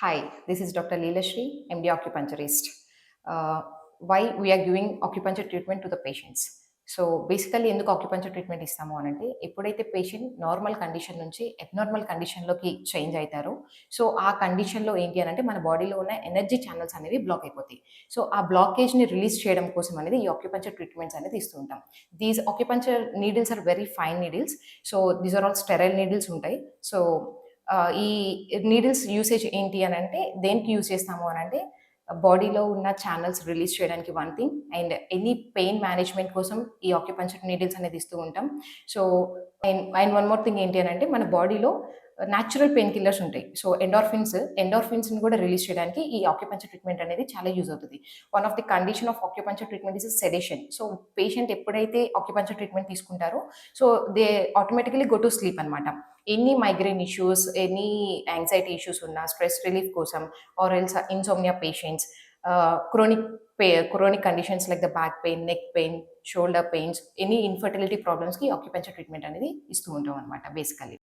Hi, this is Dr. Leelashri, MD acupuncturist. Why we are giving acupuncture treatment to the patients? So basically ఎందుకు acupuncture treatment ఇస్తాము అనంటే ఎప్పుడైతే patient normal condition నుంచి abnormal కండిషన్‌లోకి change అయితారో, so ఆ కండిషన్‌లో ఏంటి అనంటే మన బాడీలో ఉన్న ఎనర్జీ ఛానెల్స్ అనేవి బ్లాక్ అయిపోతాయి. సో ఆ బ్లాకేజ్‌ని రిలీజ్ చేయడం కోసం అనేది ఈ అక్యుపంచర్ ట్రీట్మెంట్స్ అనేది ఇస్తూ ఉంటాం. These acupuncture needles are very fine needles. So these are all sterile needles ఉంటాయి. సో ఈ నీడిల్స్ యూసేజ్ ఏంటి అనంటే దేనికి యూజ్ చేస్తాము అనంటే బాడీలో ఉన్న ఛానెల్స్ రిలీజ్ చేయడానికి one thing and any pain management కోసం ఈ ఆక్యుపంచర్ నీడిల్స్ అనేది ఇస్తూ ఉంటాం. So and one more thing ఏంటి అనంటే మన బాడీలో న్యాచురల్ పెయిన్ కిల్లర్స్ ఉంటాయి. సో ఎండార్ఫిన్స్‌ని కూడా రిలీజ్ చేయడానికి ఈ ఆక్యుపంచర్ ట్రీట్మెంట్ అనేది చాలా యూజ్ అవుతది. One of the condition of acupuncture treatment is sedation. So patient ఎప్పుడైతే ఆక్యుపంచర్ ట్రీట్మెంట్ తీసుకుంటారో so they automatically go to sleep అనమాట. Any migraine issues, any anxiety issues ఉన్నా స్ట్రెస్ రిలీఫ్ కోసం or else insomnia patients, chronic chronic conditions like the back pain, neck pain, shoulder pains, any infertility ప్రాబ్లమ్స్‌కి acupuncture treatment అనేది ఇస్తూ ఉంటాం అనమాట basically.